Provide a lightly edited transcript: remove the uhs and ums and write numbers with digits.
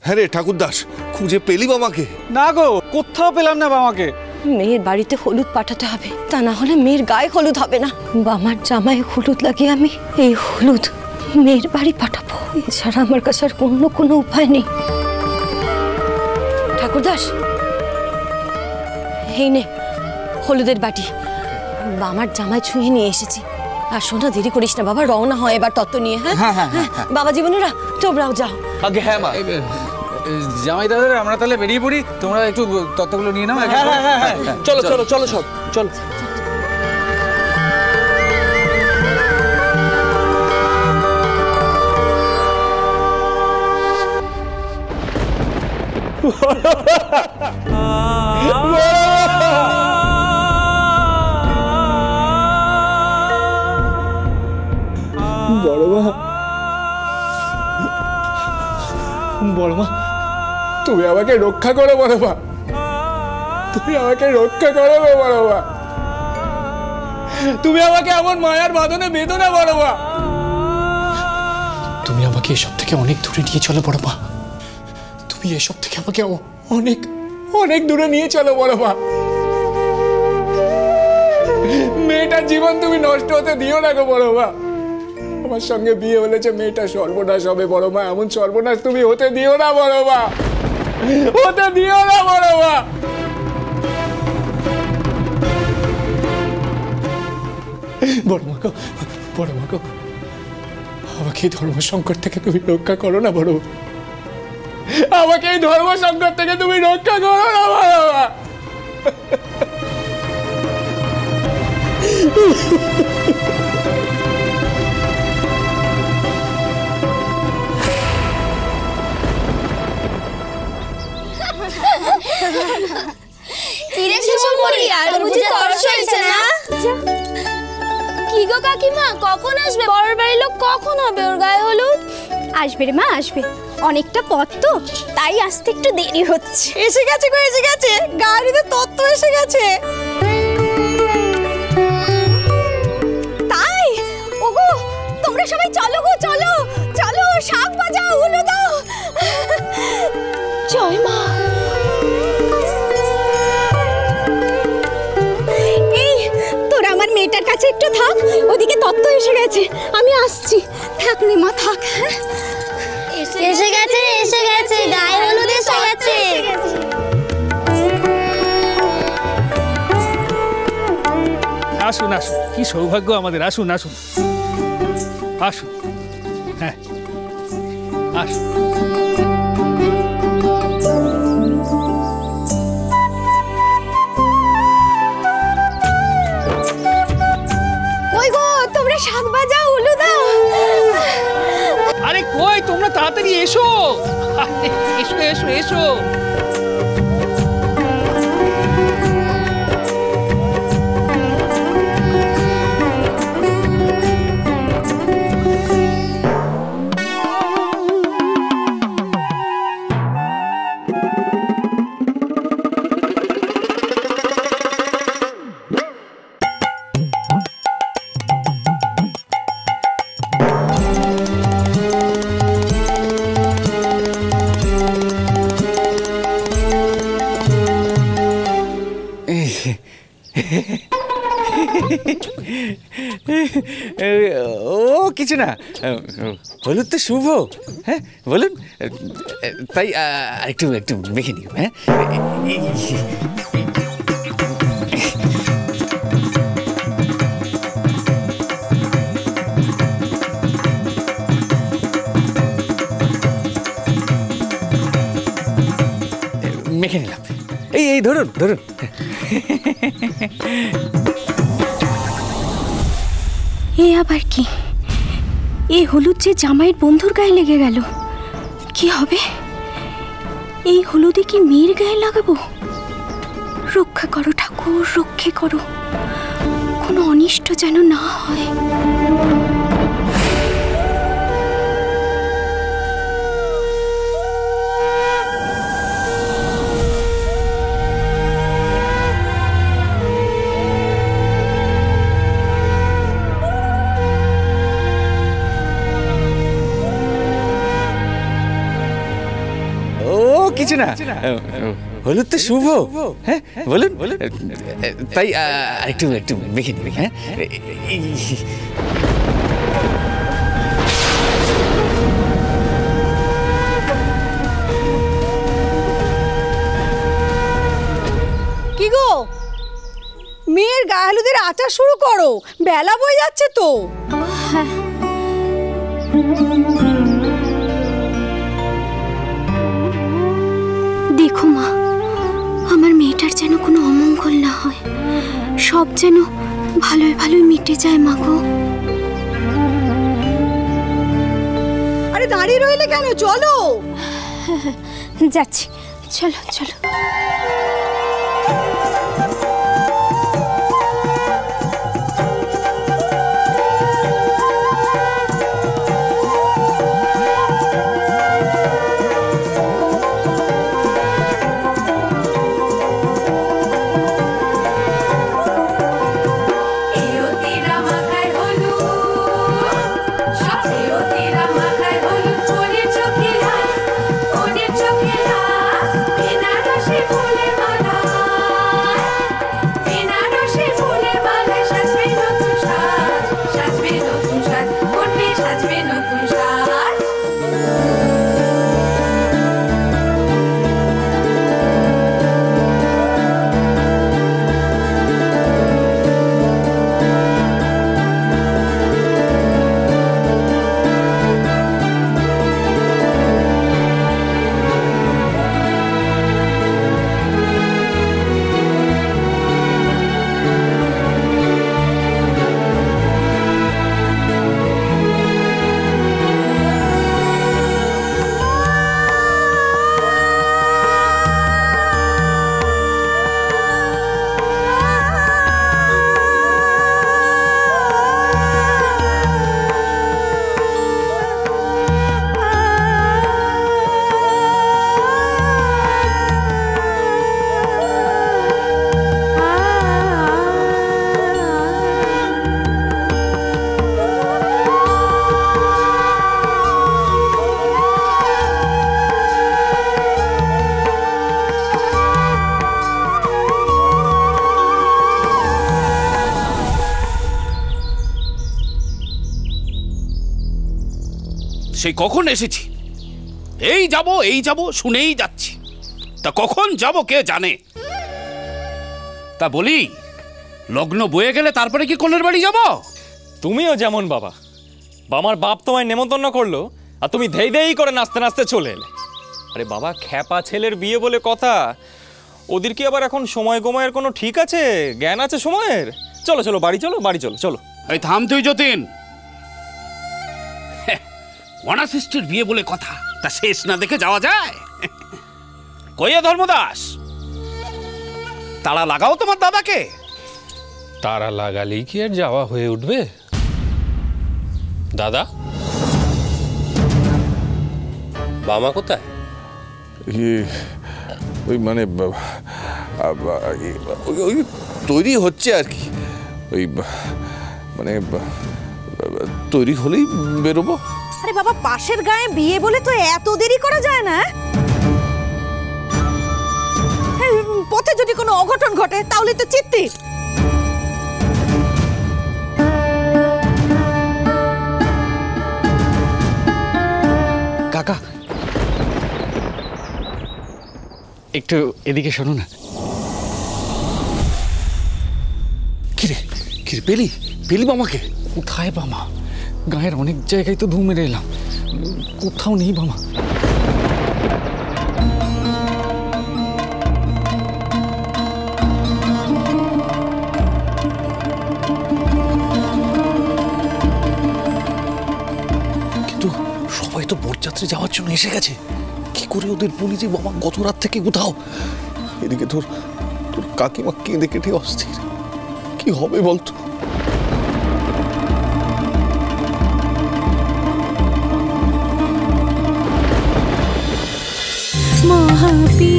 হ্যাঁ রে ঠাকুরদাস, খুঁজে পেলি বামাকে? না গো, কোথাও পেলাম না বামাকে। মেয়ের বাড়িতে হলুদ পাঠাতে হবে, তা না হলে মেয়ের গায়ে হলুদ হবে না। বামার জামায় হলুদ লাগিয়ে আমি এই হলুদ মেয়ের বাড়ি পাঠাবো, এছাড়া আমার কাছে আর কোনো উপায় নেই। ঠাকুরদাস, এই নে হলুদের বাটি, বামার জামায় ছুঁয়ে নিয়ে এসেছি। আর শোনা, দেরি করিস না বাবা, রওনা হয় এবার তত্ত্ব নিয়ে। হ্যাঁ, বাবা জীবনেরা তোমরাও যাও। আগে হ্যাঁ মা। জামাই দাদা, আমরা তাহলে বেরিয়ে পড়ি, তোমরা একটু তত্ত্বগুলো নিয়ে নাও। হ্যাঁ, চলো চলো চলো সব চলো। বড় মা, তুমি আমাকে রক্ষা করো বড় মা, তুমি আমাকে রক্ষা করো গো বড় মা, তুমি আমাকে এমন মায়ার বাঁধনে বেঁধো না বড় মা। তুমি আমাকে এসব থেকে অনেক দূরে নিয়ে চলো বড় মা, তুমি এসব থেকে আমাকে অনেক অনেক দূরে নিয়ে চলো বড় মা। মেয়েটার জীবন তুমি নষ্ট হতে দিও না গো বড় মা। আমার সঙ্গে বিয়ে হলেছে, মেয়েটা সর্বনাশ হবে বড় মা, এমন সর্বনাশ তুমি হতে দিও না বড় মা, হতে দিও না বড় মা। বড় মা গো, বড় মা গো, আমাকে এই ধর্ম সংকট থেকে তুমি রক্ষা করো না বড় মা, আমাকে এই ধর্ম সংকট থেকে তুমি রক্ষা করো না বড় মা। কি গো কাকিমা, কখন আসবে? বড় বাড়ির লোক কখন হবে ওর গায়ে হলুদ? আসবে রে মা, আসবে, অনেকটা পথ তো, তাই আসতে একটু দেরি হচ্ছে। এসে গেছে গো, এসে গেছে, গাড়িতে তত্ত্ব এসে গেছে। তাই ওগো, তোমরা সবাই চলো গো, চলো চলো, শাক বাজাও, উলো দাও। জয় মা। এই তোরা আমার মেয়েটার কাছে একটু থাক, ওদিকে তত্ত্ব এসে গেছে, আমি আসছি। থাক রে মা, থাক। এসে গেছে, এসে গেছে, গায়ে হলুদ এসে গেছে। আসুন আসুন, কি সৌভাগ্য আমাদের, আসুন আসুন আসুন। হ্যাঁ আসুন। ওই গো, তোমরা শাক বাজাও, উলো দাও। আরে কই, তোমরা তাড়াতাড়ি এসো, এসো এসো এসো। ও কিছু না, হলুদ তো শুভ। হ্যাঁ বলুন, তাই একটু একটু মেখে নিও। হ্যাঁ মেখে নিলাম। এই ধরুন ধরুন। এ আবার কি? এই হলুদ যে জামাইয়ের বন্ধুর গায়ে লেগে গেল, কি হবে? এই হলুদে কি মেয়ের গায়ে লাগাবো? রক্ষা করো ঠাকুর, রক্ষে করো, কোনো অনিষ্ট যেন না হয়। কিছু না, হলুদ তো শুভ, হ্যাঁ বলুন বলুন, তাই একটু একটু মেখে নিবি। হ্যাঁ কি গো, মেয়ের গায়ে হলুদের আচার শুরু করো, বেলা বয়ে যাচ্ছে তো। দেখো মা, আমার মেয়েটার যেন কোনো অমঙ্গল না হয়, সব যেন ভালোই ভালোই মিটে যায় মা গো। আরে দাঁড়িয়ে রইলে কেন, চলো। যাচ্ছি, চলো চলো। সেই কখন এসেছি, এই যাব শুনেই যাচ্ছি, তা কখন যাব কে জানে। তা বলি, লগ্ন বয়ে গেলে তারপরে কি কোলের বাড়ি যাব? তুমিও যেমন বাবা, আমার বাপ তোমায় নেমন্তন্ন করলো আর তুমি ধেই ধেই করে নাচতে নাচতে চলে এলে। আরে বাবা, খ্যাপা ছেলের বিয়ে বলে কথা, ওদের কি আবার এখন সময় গময়ের কোনো ঠিক আছে, জ্ঞান আছে সময়ের? চলো চলো বাড়ি চলো, বাড়ি চলো চলো। এই থাম তুই যতীন, অনাসৃষ্টির বিয়ে বলে কথা, তা শেষ না দেখে যাওয়া যায়? কইয়া ধর্মদাস, তাড়া লাগাও তোমার দাদাকে। তারা লাগালেই কি আর যাওয়া হয়ে উঠবে? দাদা, বামা কোথায়? ওই মানে ওই তৈরি হচ্ছে আর কি, ওই মানে তৈরি হলেই বেরোবো। আরে বাবা, পাশের গায়ে বিয়ে বলে তো এত দেরি করা যায় না। পথে যদি কোনো অঘটন ঘটে তাহলে তো চিত্তির। কাকা, একটু এদিকে শোনো না। কিরে কিরে, পেলি মামাকে? কোথায় বামা? গায়ের অনেক জায়গায় তো ধুম মেরে এলাম, কোথাও নেই বামা। কিন্তু সবাই তো বরযাত্রী যাওয়ার জন্য এসে গেছে, কি করে ওদের বলি যে মামা গত রাত থেকে কোথাও? এদিকে তোর কাকিমা কেঁদে কেটে অস্থির, কি হবে বলতো? মহাবীর